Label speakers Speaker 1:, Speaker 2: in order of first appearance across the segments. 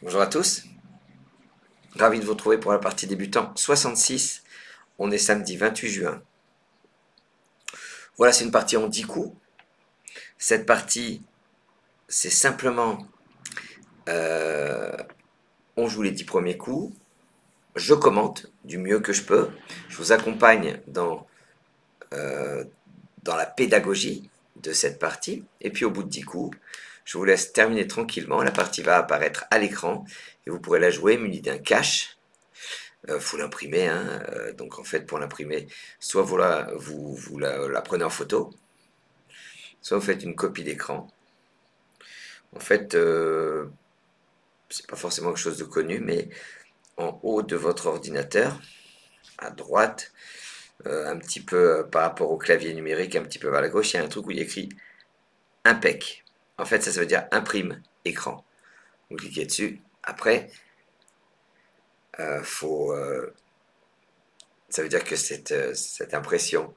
Speaker 1: Bonjour à tous, ravi de vous retrouver pour la partie débutant 66. On est samedi 28 juin. Voilà, c'est une partie en 10 coups. Cette partie, c'est simplement on joue les 10 premiers coups, je commente du mieux que je peux, je vous accompagne dans la pédagogie de cette partie, et puis au bout de 10 coups, je vous laisse terminer tranquillement. La partie va apparaître à l'écran et vous pourrez la jouer munie d'un cache. Faut l'imprimer, hein. Donc en fait, pour l'imprimer, soit vous la prenez en photo, soit vous faites une copie d'écran. En fait, c'est pas forcément quelque chose de connu, mais en haut de votre ordinateur, à droite, un petit peu par rapport au clavier numérique, un petit peu vers la gauche, il y a un truc où il y a écrit IMPEC. En fait, ça veut dire imprime écran. Vous cliquez dessus. Après, ça veut dire que cette impression,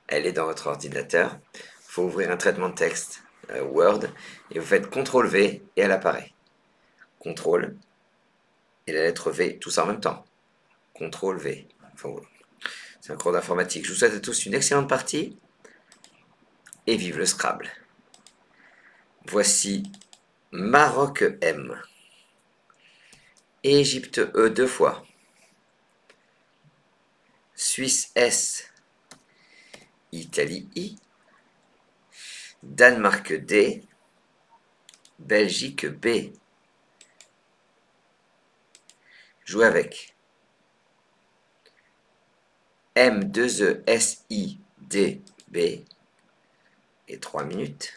Speaker 1: elle est dans votre ordinateur. Il faut ouvrir un traitement de texte Word et vous faites CTRL-V et elle apparaît. CTRL et la lettre V, tout ça en même temps. CTRL-V. Enfin, c'est un cours d'informatique. Je vous souhaite à tous une excellente partie et vive le Scrabble. Voici Maroc M, Égypte E deux fois, Suisse S, Italie I, Danemark D, Belgique B. Jouez avec M2E SI D B et 3 minutes.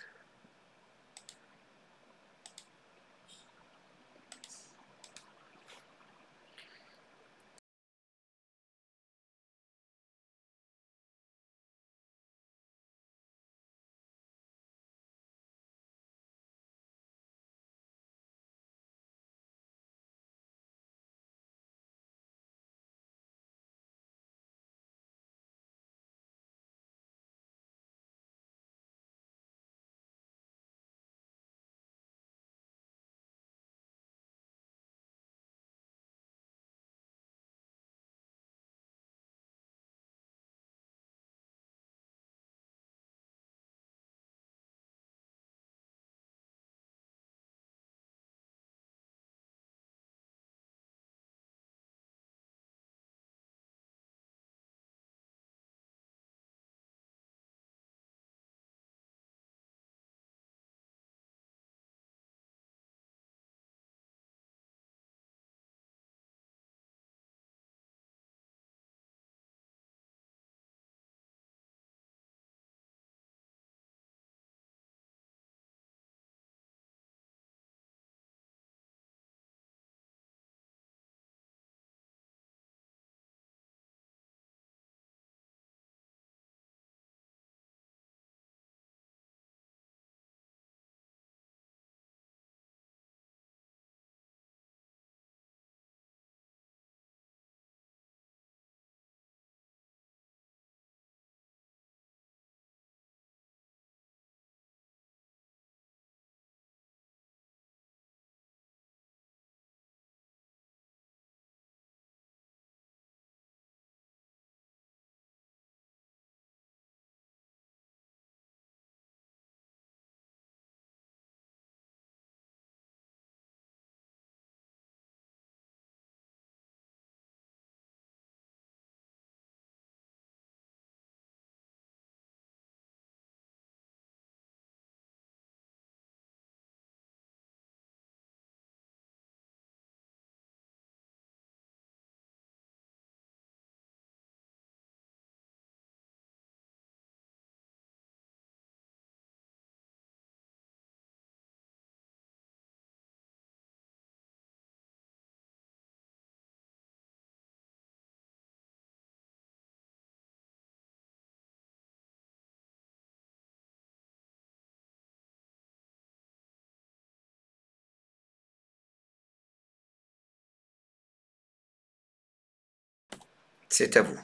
Speaker 1: C'est à vous.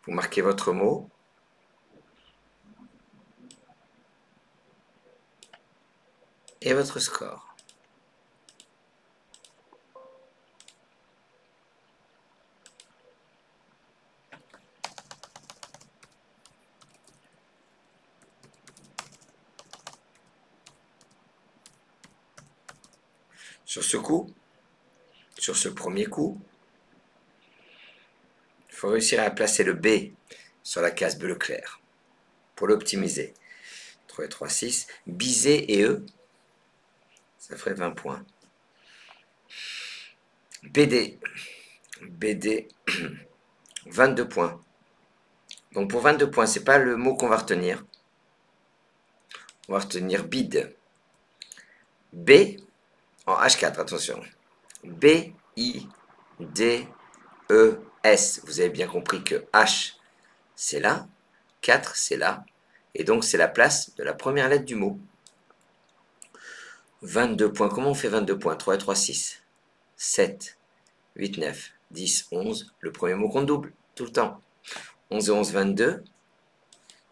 Speaker 1: Vous marquez votre mot et votre score. Sur ce coup, sur ce premier coup, il faut réussir à placer le B sur la case bleu clair pour l'optimiser. 3 et 3, 6. Bizet et E, ça ferait 20 points. BD, BD, 22 points. Donc pour 22 points, c'est pas le mot qu'on va retenir. On va retenir bid. B, en H4, attention. B, I, D, E, S. Vous avez bien compris que H, c'est là. 4, c'est là. Et donc, c'est la place de la première lettre du mot. 22 points. Comment on fait 22 points? 3 et 3, 6. 7, 8, 9, 10, 11. Le premier mot compte double, tout le temps. 11 et 11, 22.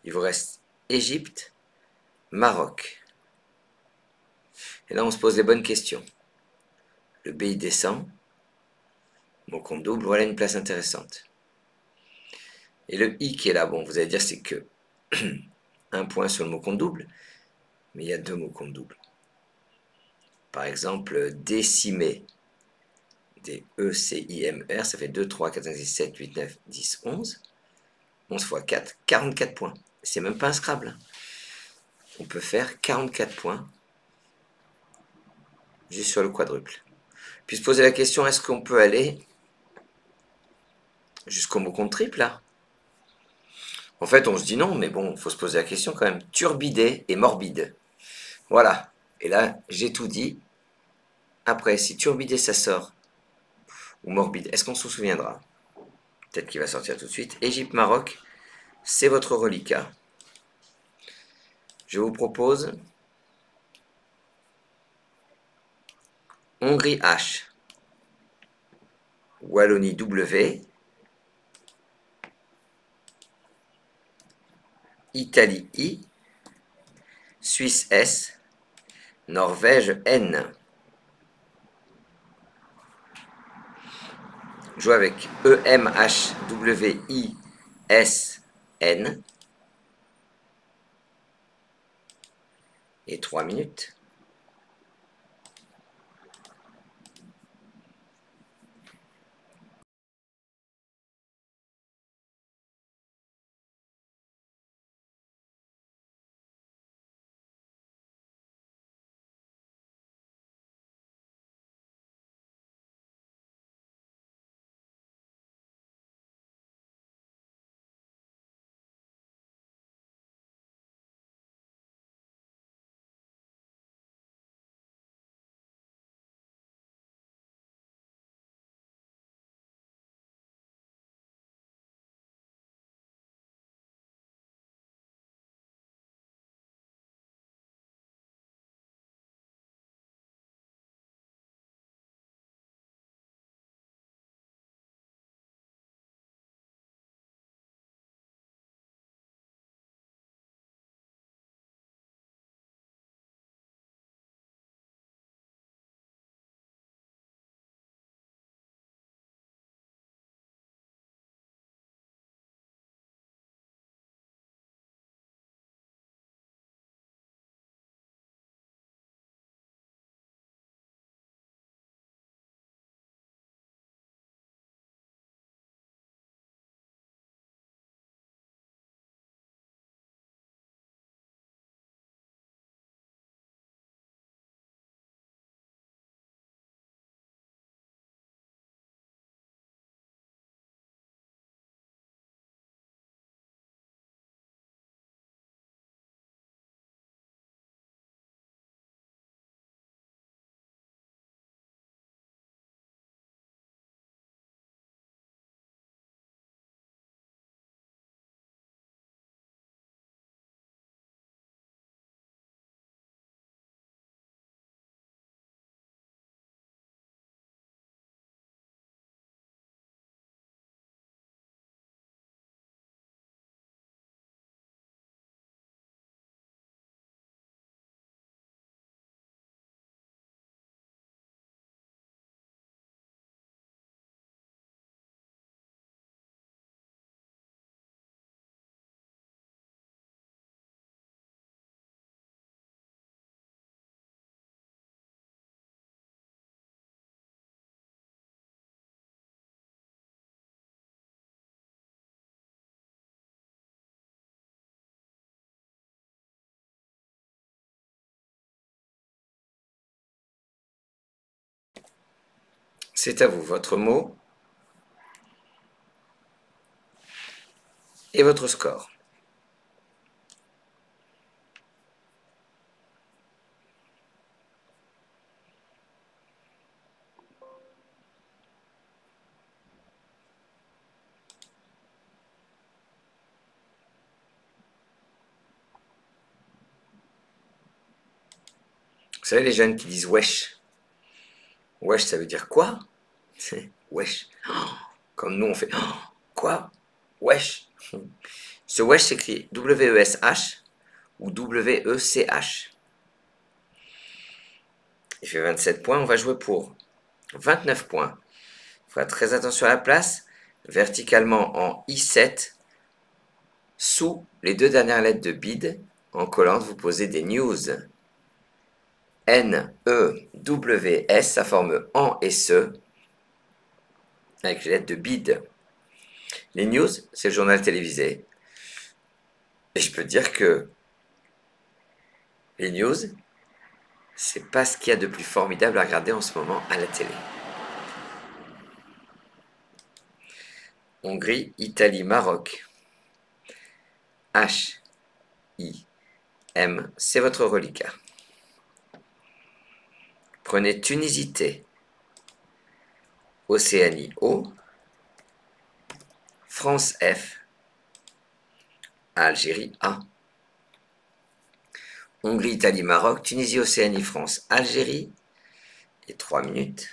Speaker 1: Il vous reste Égypte, Maroc. Et là, on se pose les bonnes questions. Le B, il descend. Mot compte double, voilà une place intéressante. Et le I qui est là, bon, vous allez dire c'est que un point sur le mot compte double, mais il y a deux mots compte double. Par exemple, décimer. D-E-C-I-M-R, ça fait 2, 3, 4, 5, 6, 7, 8, 9, 10, 11. 11 fois 4, 44 points. C'est même pas un Scrabble. On peut faire 44 points juste sur le quadruple. Puis se poser la question, est-ce qu'on peut aller jusqu'au mot compte triple là? En fait, on se dit non, mais bon, il faut se poser la question quand même. Turbidé et morbide. Voilà. Et là, j'ai tout dit. Après, si turbidé ça sort, ou morbide, est-ce qu'on se souviendra? Peut-être qu'il va sortir tout de suite. Égypte-Maroc, c'est votre reliquat. Je vous propose Hongrie H, Wallonie W, Italie I, Suisse S, Norvège N. Joue avec EMHWISN et 3 minutes. C'est à vous, votre mot et votre score. Vous savez, les jeunes qui disent wesh. Wesh, ça veut dire quoi? C'est wesh. Comme nous, on fait quoi? Wesh. Ce wesh s'écrit W-E-S-H ou W-E-C-H. Il fait 27 points, on va jouer pour 29 points. Il faudra très attention à la place. Verticalement en I7, sous les deux dernières lettres de bid, en collant, vous posez des news. N-E-W-S, ça forme en et se, avec les lettres de bid. Les news, c'est le journal télévisé. Et je peux dire que les news, c'est pas ce qu'il y a de plus formidable à regarder en ce moment à la télé. Hongrie, Italie, Maroc. H-I-M, c'est votre reliquat. Prenez Tunisie T, Océanie O, France F, Algérie A. Hongrie, Italie, Maroc, Tunisie, Océanie, France, Algérie. Et 3 minutes.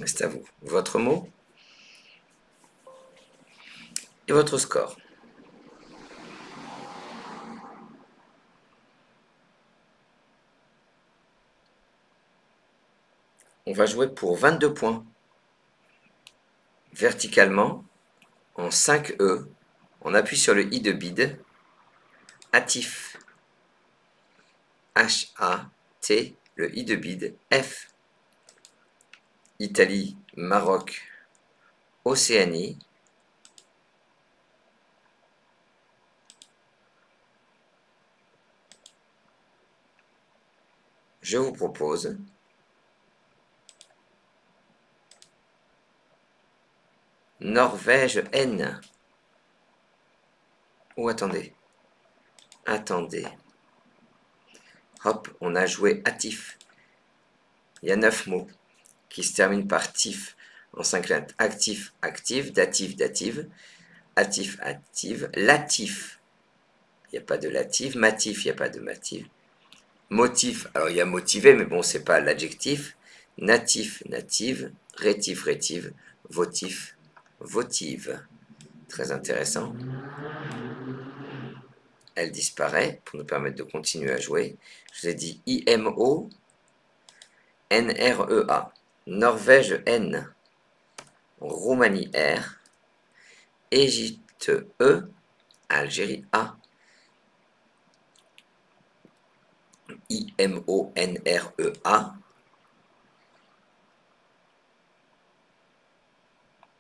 Speaker 1: C'est à vous. Votre mot et votre score. On va jouer pour 22 points. Verticalement, en 5E, on appuie sur le I de bide, hâtif, H-A-T, le I de bide, F, Italie, Maroc, Océanie, je vous propose Norvège N. Ou attendez. Hop, on a joué hâtif. Il y a 9 mots qui se terminent par tif en 5 lettres. Actif, active, datif, dative, hâtif, active, latif. Il n'y a pas de latif. Matif, il n'y a pas de matif. Motif, alors il y a motivé, mais bon, c'est pas l'adjectif. Natif, native, rétif, rétive, votif, votive. Très intéressant. Elle disparaît pour nous permettre de continuer à jouer. Je vous ai dit IMO, NREA, Norvège N, Roumanie R, Égypte E, Algérie A, IMONREA,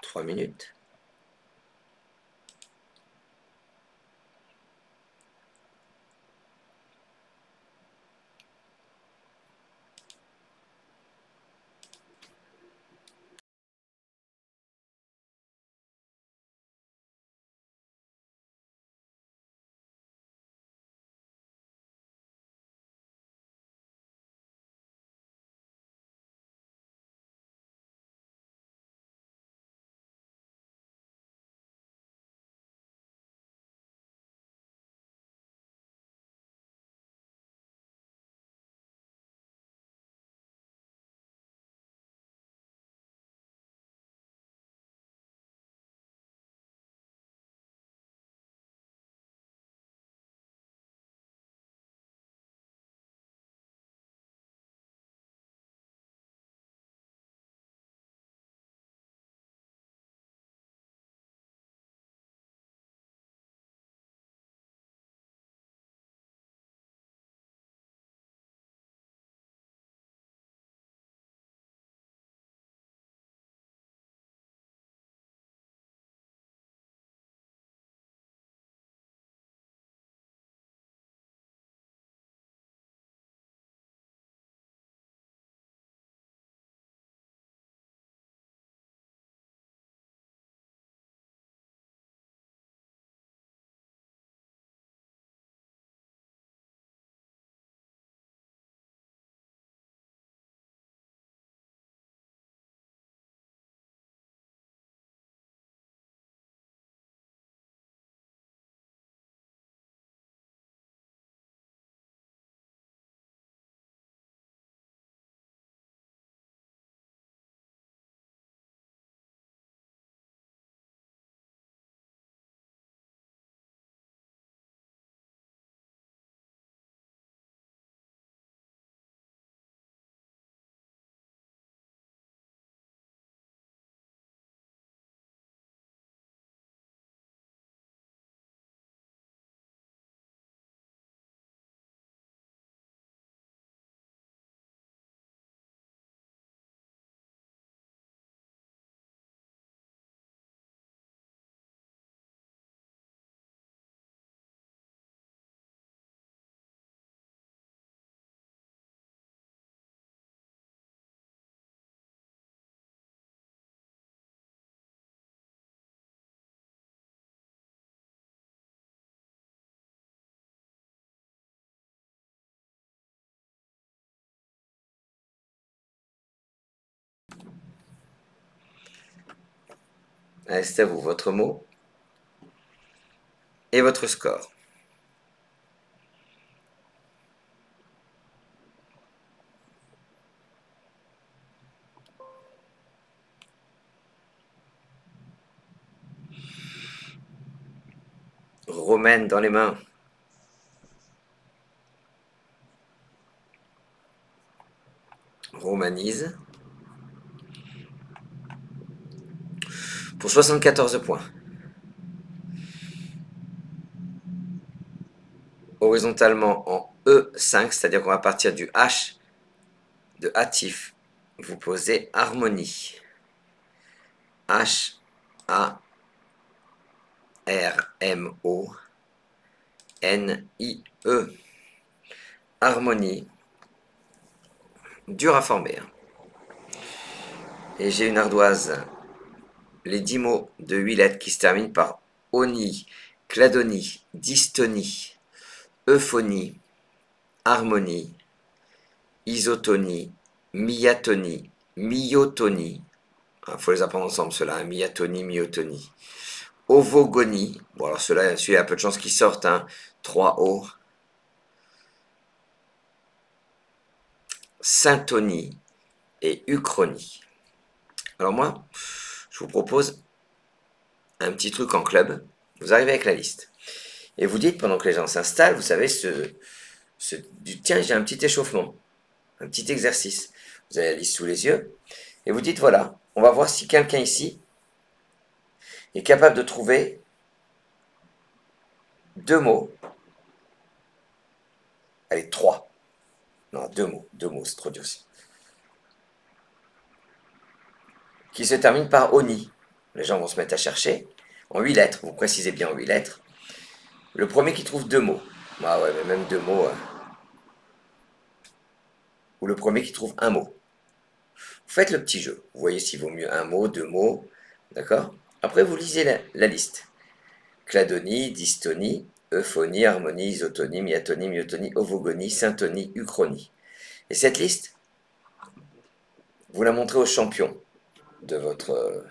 Speaker 1: 3 minutes. Allez, c'est à vous, votre mot et votre score. Romaine dans les mains. Romanise. Pour 74 points. horizontalement en E5, c'est-à-dire qu'on va partir du H de hâtif. Vous posez harmonie. H-A-R-M-O-N-I-E. Harmonie. Dur à former. Et j'ai une ardoise. Les 10 mots de 8 lettres qui se terminent par oni, cladonie, dystonie, euphonie, harmonie, isotonie, myatonie, myotonie. Il faut les apprendre ensemble, ceux-là. Hein, myatonie, myotonie. Ovogonie. Bon, alors celui-là, il y a peu de chances qu'ils sortent. Hein, 3 O. Syntonie et uchronie. Alors moi, je vous propose un petit truc en club. Vous arrivez avec la liste. Et vous dites, pendant que les gens s'installent, vous savez, tiens, j'ai un petit échauffement, un petit exercice. Vous avez la liste sous les yeux. Et vous dites, voilà, on va voir si quelqu'un ici est capable de trouver 2 mots. Allez, 3. Non, 2 mots. 2 mots, c'est trop dur aussi. Qui se terminent par oni. Les gens vont se mettre à chercher. En 8 lettres, vous précisez bien en 8 lettres. Le premier qui trouve 2 mots. Ah ouais, mais même 2 mots. Ou le premier qui trouve un mot. Vous faites le petit jeu. Vous voyez s'il vaut mieux un mot, 2 mots. D'accord? Après, vous lisez la liste. Cladonie, dystonie, euphonie, harmonie, isotonie, myatonie, myotonie, ovogonie, syntonie, uchronie. Et cette liste, vous la montrez au champion de votre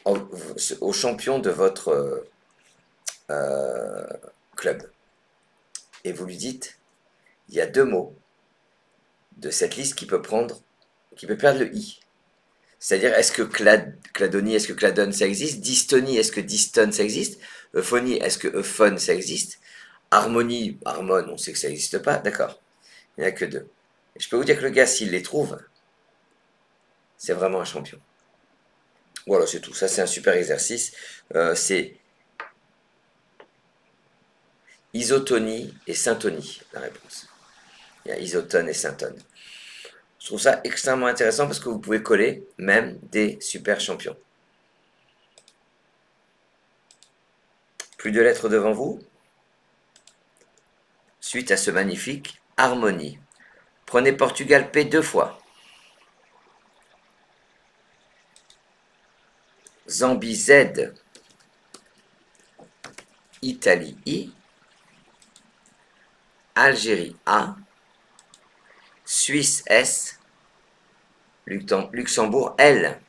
Speaker 1: au champion de votre club. Et vous lui dites, il y a 2 mots de cette liste qui peut perdre le i. C'est-à-dire, est-ce que cladonie, est-ce que cladone, ça existe? Dystonie, est-ce que dystone, ça existe? Euphonie, est-ce que euphone, ça existe? Harmonie, harmone, on sait que ça n'existe pas, d'accord. Il n'y en a que 2. Et je peux vous dire que le gars, s'il les trouve, c'est vraiment un champion. Voilà, c'est tout. Ça, c'est un super exercice. C'est isotonie et syntonie, la réponse. Il y a isotone et syntone. Je trouve ça extrêmement intéressant parce que vous pouvez coller même des super champions. Plus de lettres devant vous. Suite à ce magnifique harmonie. Prenez Portugal P 2 fois. Zambie Z. Italie I. Algérie A. Suisse S. Luxembourg L.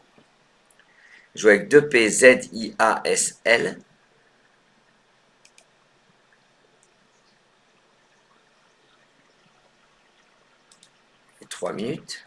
Speaker 1: Jouez avec 2 P Z I A S L. Et 3 minutes.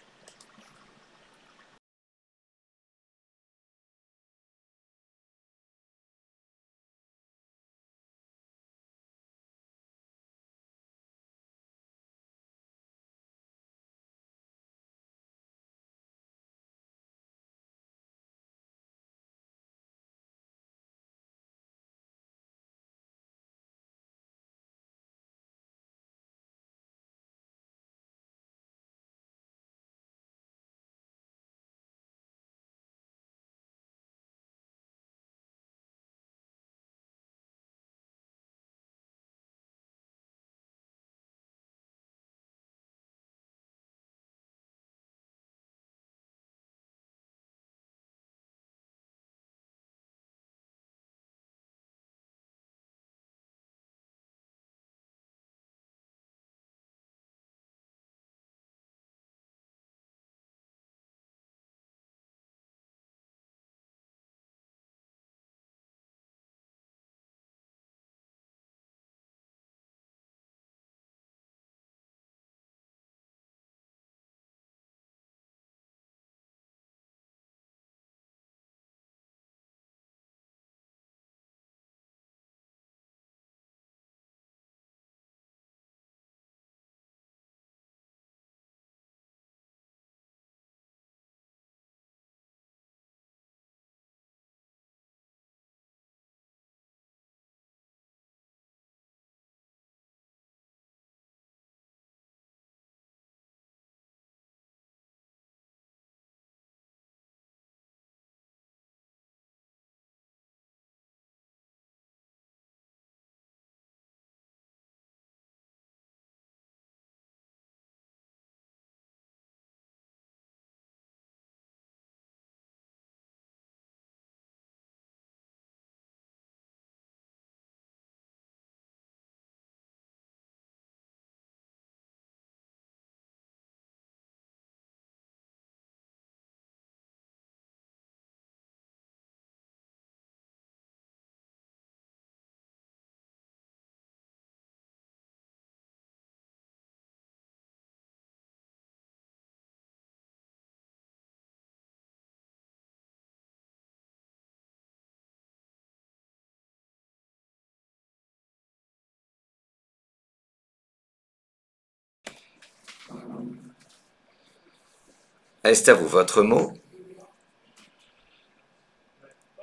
Speaker 1: Est à vous votre mot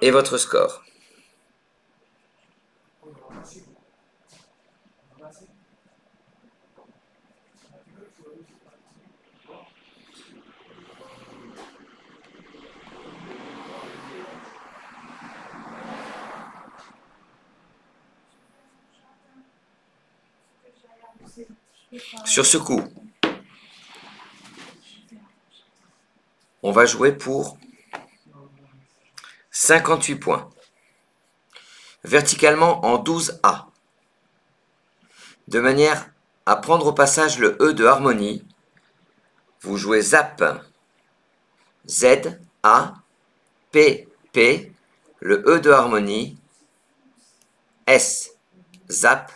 Speaker 1: et votre score. Sur ce coup, on va jouer pour 58 points. Verticalement en 12A. De manière à prendre au passage le E de harmonie, vous jouez Zap. Z, A, P, P, le E de harmonie, S, Zap,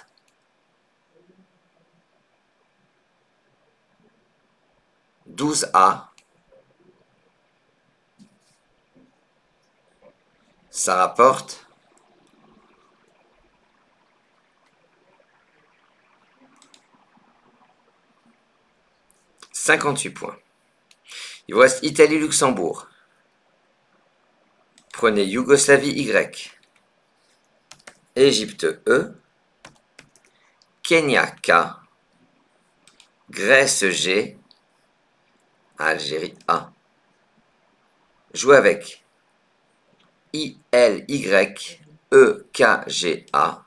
Speaker 1: douze A, ça rapporte 58 points. Il vous reste Italie-Luxembourg. Prenez Yougoslavie Y, Égypte E, Kenya K, Grèce G, Algérie A. Jouez avec ILY, EKGA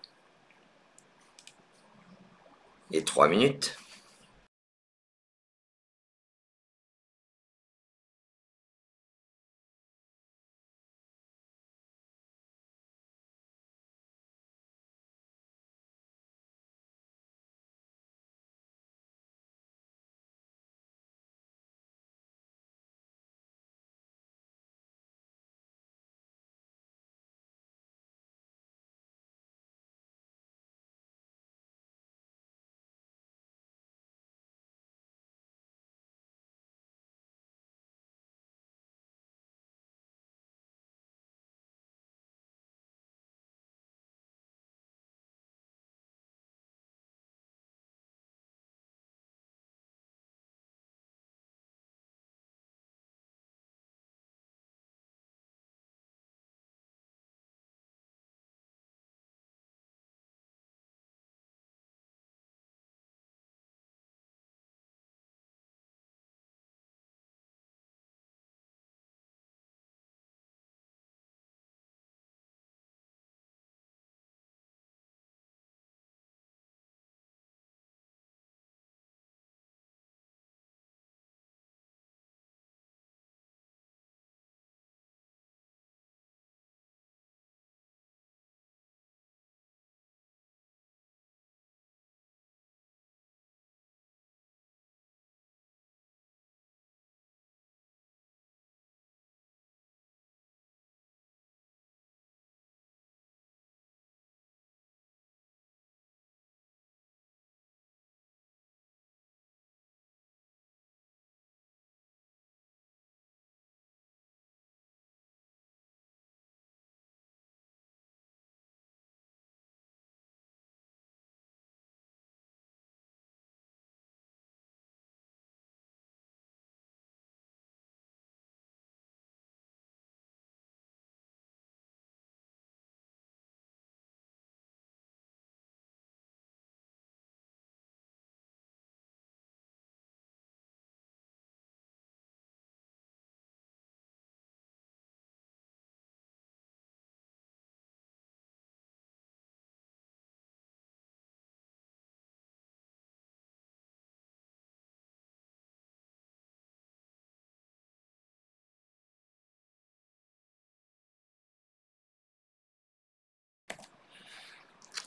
Speaker 1: et 3 minutes.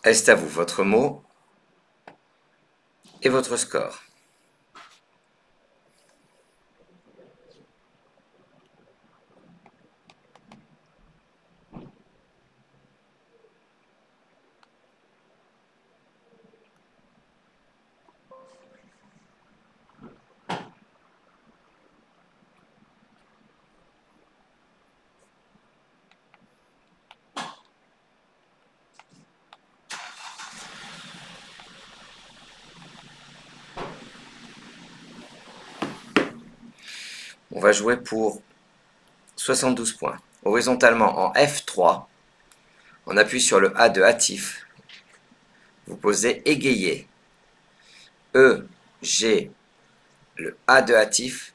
Speaker 1: Est à vous votre mot et votre score. On va jouer pour 72 points. Horizontalement en F3, on appuie sur le A de hâtif. Vous posez égayer. E, G, le A de hâtif,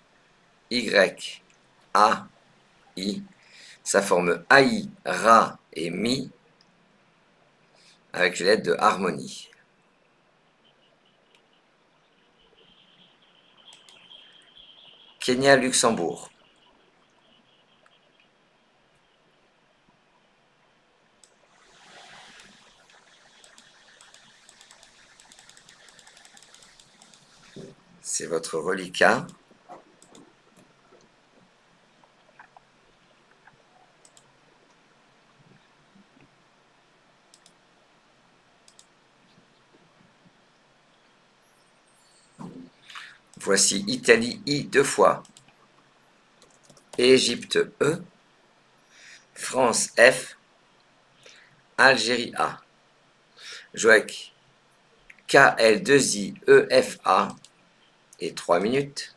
Speaker 1: Y, A, I. Ça forme AI, Ra et Mi avec les lettres de harmonie. Kenya, Luxembourg. C'est votre reliquat. Voici Italie I 2 fois. Égypte E. France F. Algérie A. Jouec KL2I EFA et 3 minutes.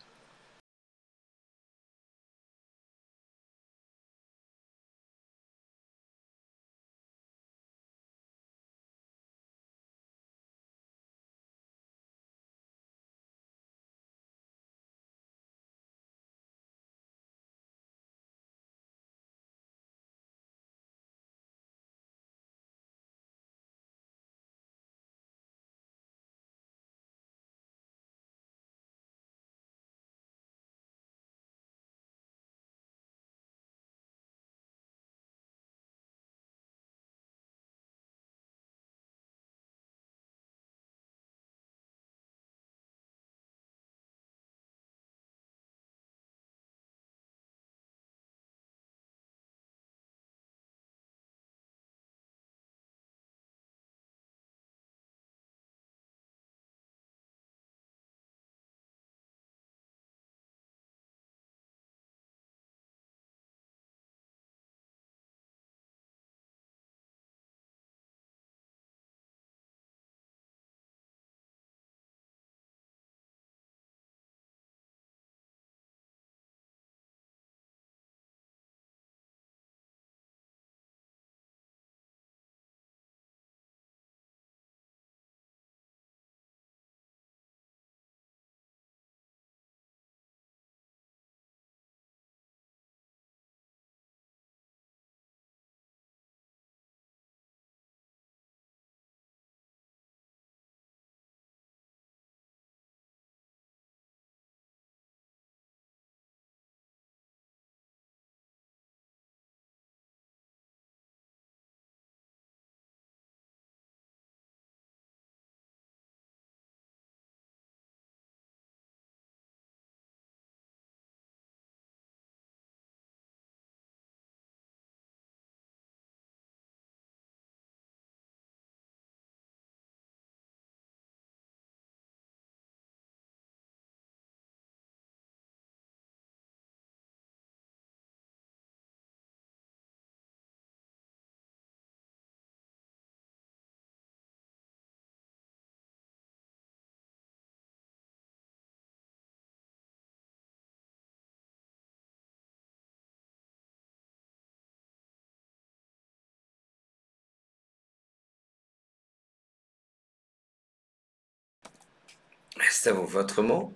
Speaker 1: C'est à vous votre mot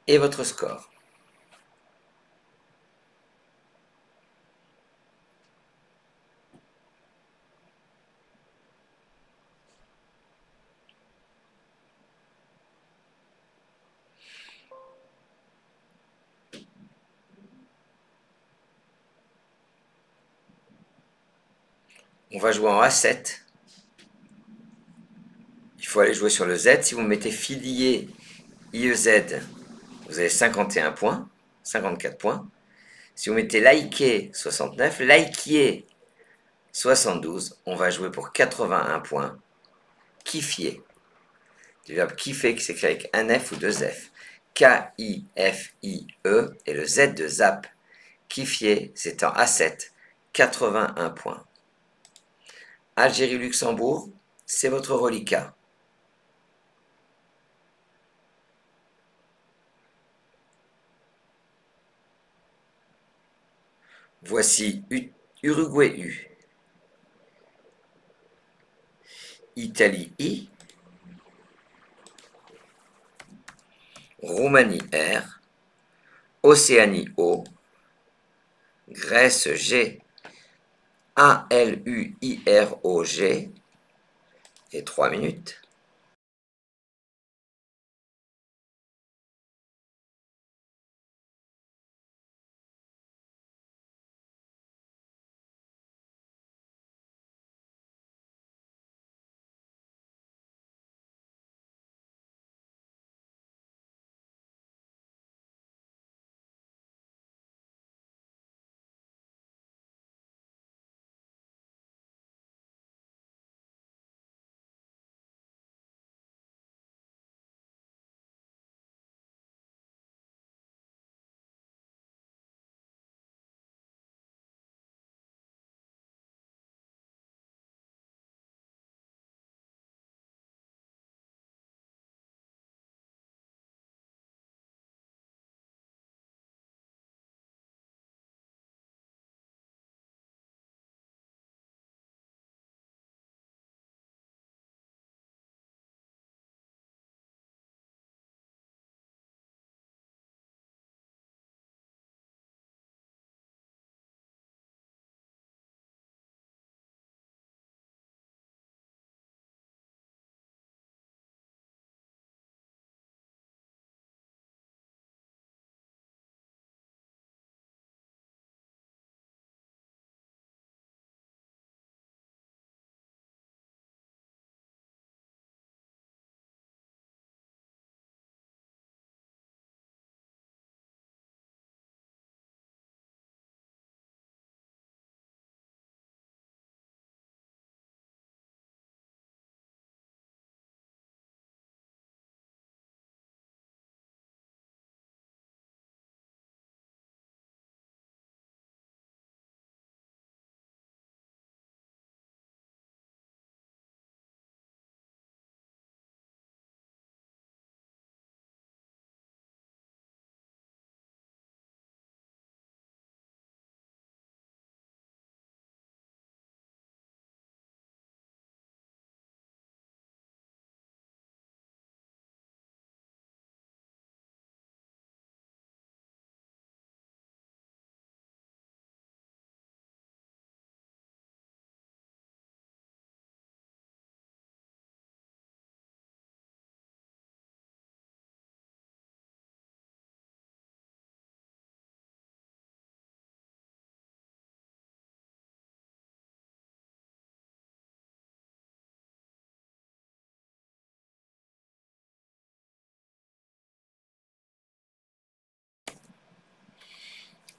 Speaker 1: et votre score. On va jouer en A7. Il faut aller jouer sur le Z. Si vous mettez filier IEZ, vous avez 51 points, 54 points. Si vous mettez liker 69, likier 72, on va jouer pour 81 points. Kiffier, du verbe kiffer qui s'écrit avec un F ou deux F. K-I-F-I-E et le Z de zap. Kiffier, c'est en A7, 81 points. Algérie-Luxembourg, c'est votre reliquat. Voici Uruguay U, Italie I, Roumanie R, Océanie O, Grèce G, ALUIROG, et 3 minutes.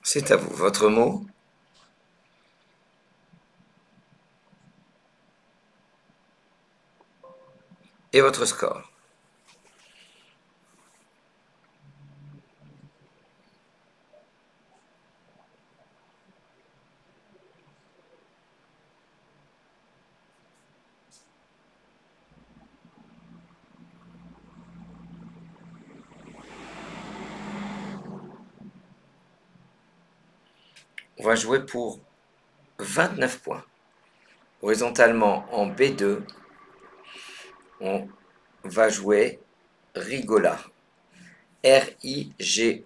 Speaker 1: C'est à vous. Votre mot? Et votre score? On va jouer pour 29 points. Horizontalement en B2, on va jouer Rigola. R-I-G-O-L-A.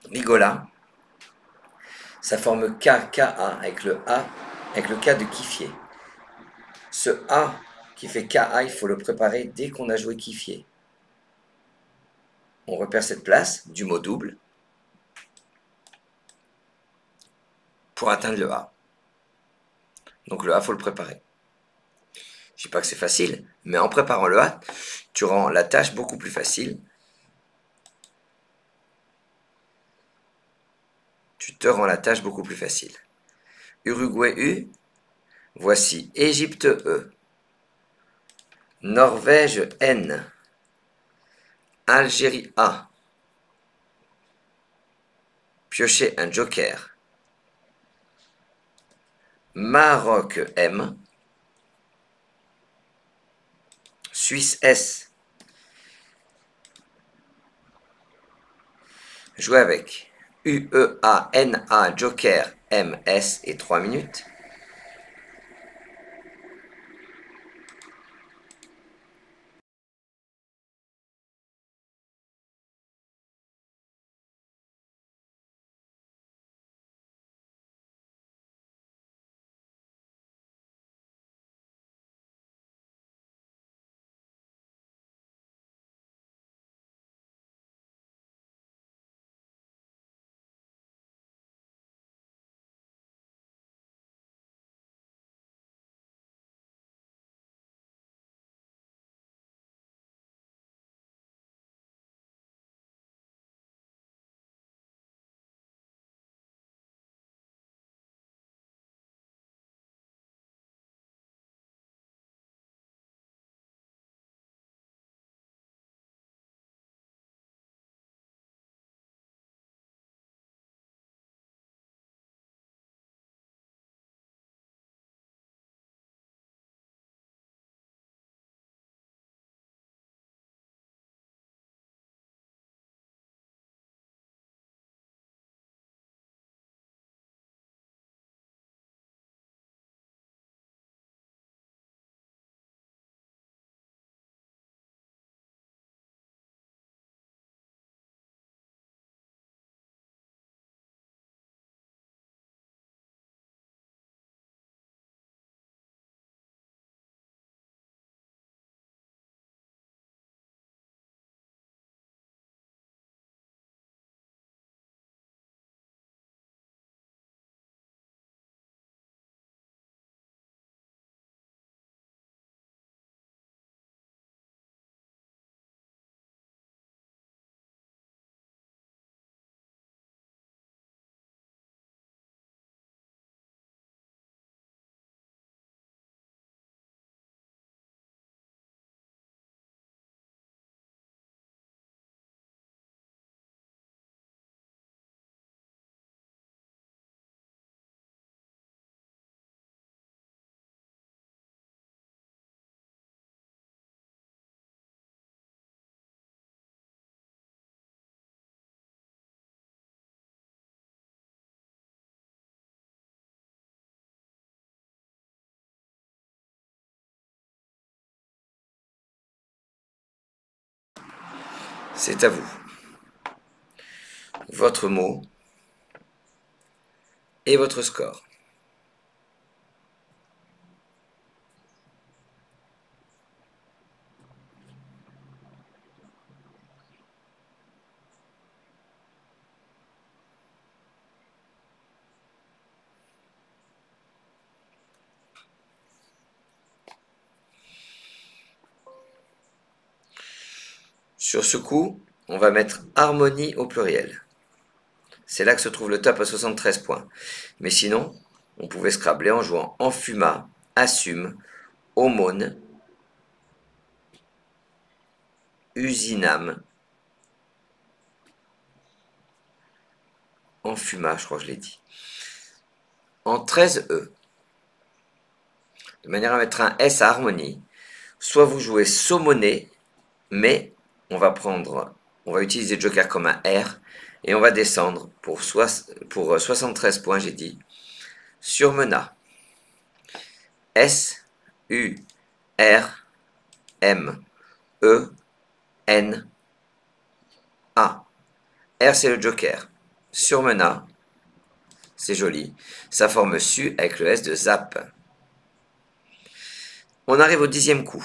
Speaker 1: Rigola. Ça forme K-K-A avec le A, avec le K de Kiffier. Ce A qui fait K-A, il faut le préparer dès qu'on a joué Kiffier. On repère cette place du mot double pour atteindre le A. Donc le A, il faut le préparer. Je ne dis pas que c'est facile, mais en préparant le A, tu rends la tâche beaucoup plus facile. Tu te rends la tâche beaucoup plus facile. Uruguay U, voici Égypte E, Norvège N, Algérie A. Piochez un joker. Maroc M, Suisse S. Jouez avec. UEANA Joker MS et 3 minutes. C'est à vous. Votre mot et votre score. Sur ce coup, on va mettre harmonie au pluriel. C'est là que se trouve le top à 73 points. Mais sinon, on pouvait scrabler en jouant enfuma, assume, aumône, usinam, enfuma, je crois que je l'ai dit. En 13E, de manière à mettre un S à harmonie, soit vous jouez saumoner, mais on va utiliser Joker comme un R, et on va descendre pour 73 points, j'ai dit, surmena. S, U, R, M, E, N, A. R, c'est le Joker. Surmena, c'est joli. Ça forme Su avec le S de Zap. On arrive au 10e coup.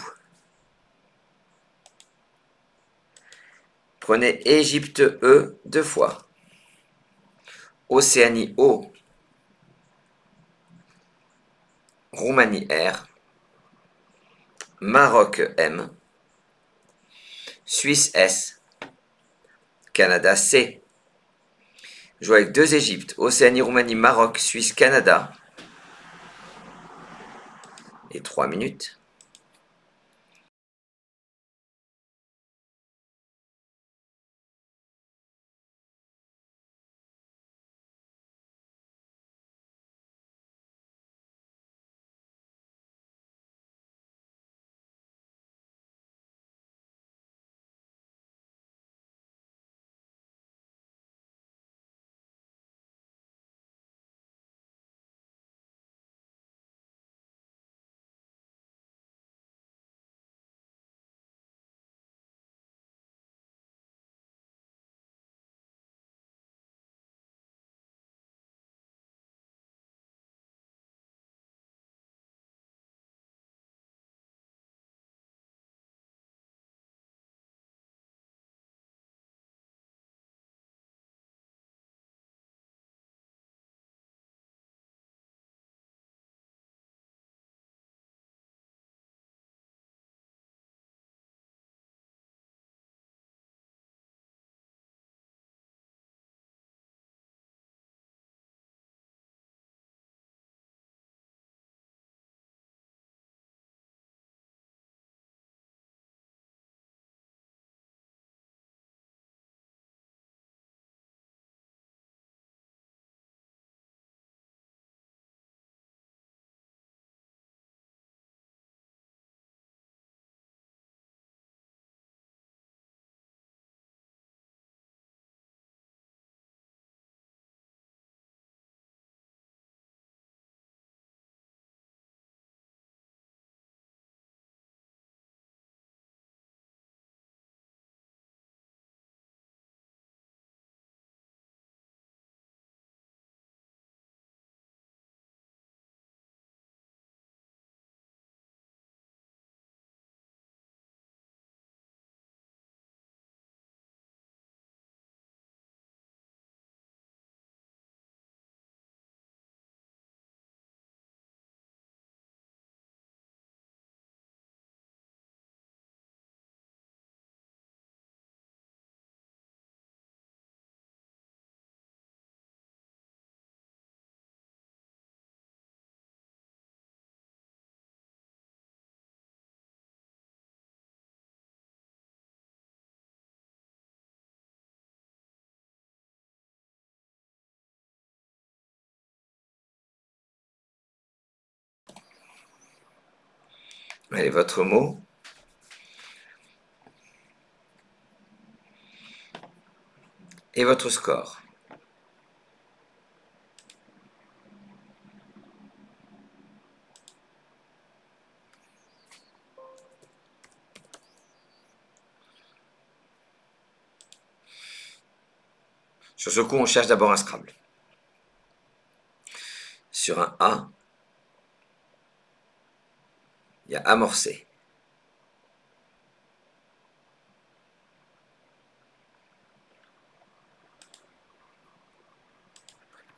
Speaker 1: Prenez Égypte E 2 fois. Océanie O. Roumanie R. Maroc M. Suisse S. Canada C. Joue avec 2 Égyptes. Océanie, Roumanie, Maroc, Suisse, Canada. Et 3 minutes. Allez, votre mot. Et votre score. Sur ce coup, on cherche d'abord un Scrabble. Sur un A, il y a amorcer.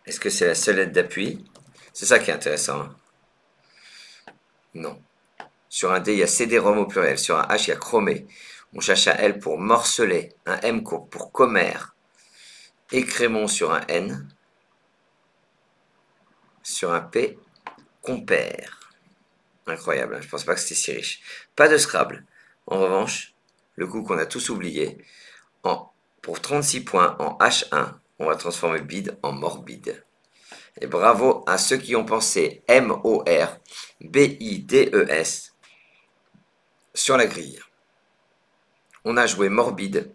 Speaker 1: Est-ce que c'est la seule lettre d'appui? C'est ça qui est intéressant. Hein. Non. Sur un D, il y a CD-ROM au pluriel. Sur un H, il y a chromé. On cherche un L pour morceler, un M pour commère. Écrémon sur un N. Sur un P, compère. Incroyable, hein, je pense pas que c'était si riche. Pas de Scrabble. En revanche, le coup qu'on a tous oublié, pour 36 points en H1, on va transformer bide en morbide. Et bravo à ceux qui ont pensé M-O-R-B-I-D-E-S sur la grille. On a joué morbide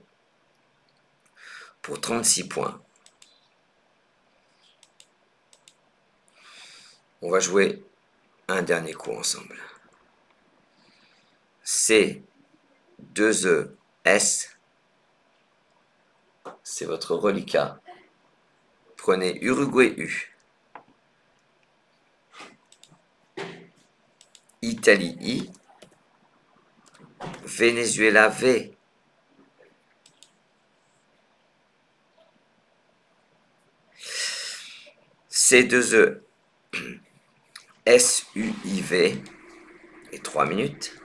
Speaker 1: pour 36 points. On va jouer un dernier coup ensemble. C, 2 E, S. C'est votre reliquat. Prenez Uruguay U. Italie I. Venezuela V. C2E. SUIV. Et 3 minutes.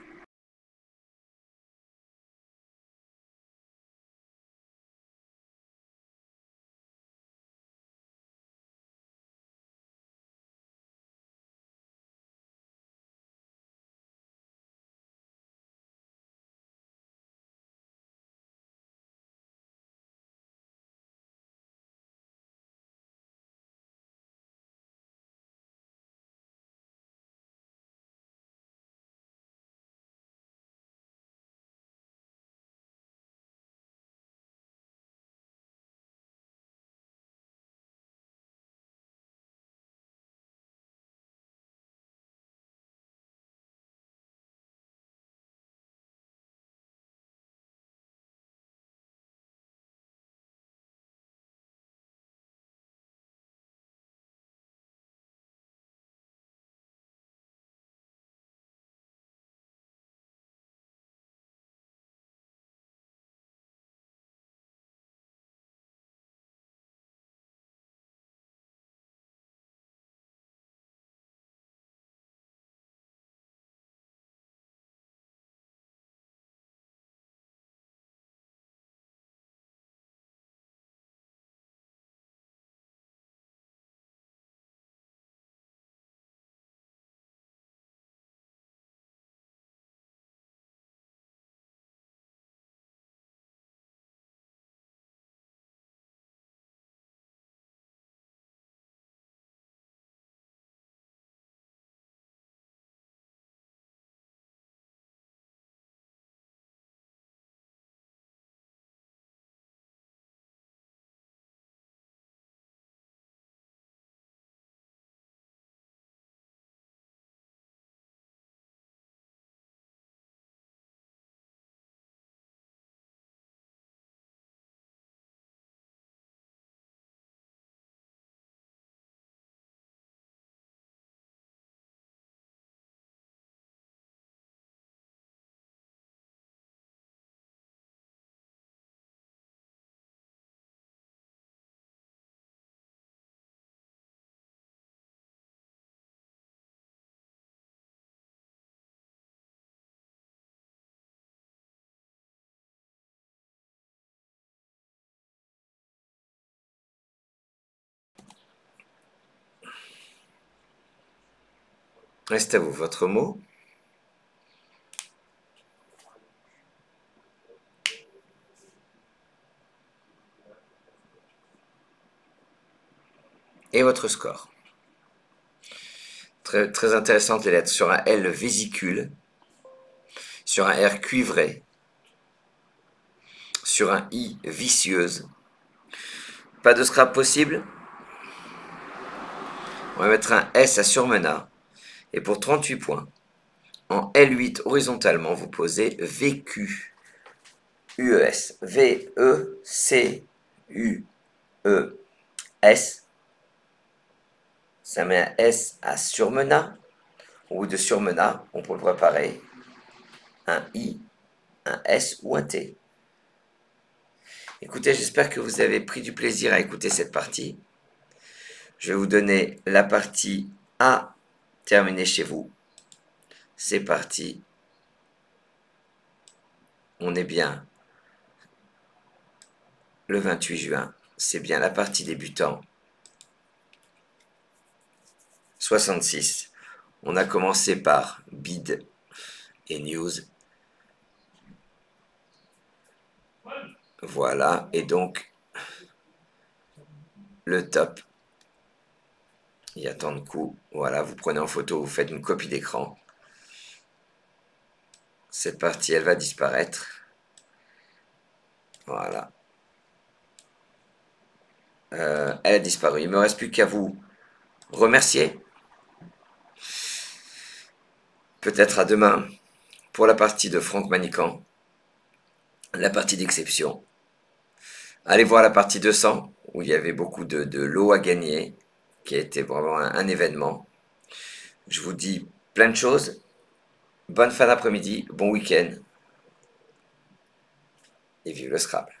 Speaker 1: Reste à vous votre mot. Et votre score. Très, très intéressante les lettres. Sur un L, vésicule. sur un R cuivré, sur un I vicieuse. Pas de scrap possible. On va mettre un S à surmenat. Et pour 38 points, en L8 horizontalement, vous posez VQ. UES. V-E-C-U-E-S. Ça met un S à surmenat. Au bout de surmenat, on peut le préparer un I, un S ou un T. Écoutez, j'espère que vous avez pris du plaisir à écouter cette partie. Je vais vous donner la partie à terminer chez vous. C'est parti. On est bien le 28 juin. C'est bien la partie débutant. 66. On a commencé par bid et news. Voilà, et donc le top. Il y a tant de coups. Voilà, vous prenez en photo, vous faites une copie d'écran. Cette partie, elle va disparaître. Voilà. Elle a disparu. Il ne me reste plus qu'à vous remercier. Peut-être à demain pour la partie de Franck Manicamp, la partie d'exception. Allez voir la partie 200 où il y avait beaucoup de lots à gagner, qui a été vraiment un événement. Je vous dis plein de choses. Bonne fin d'après-midi, bon week-end et vive le Scrabble.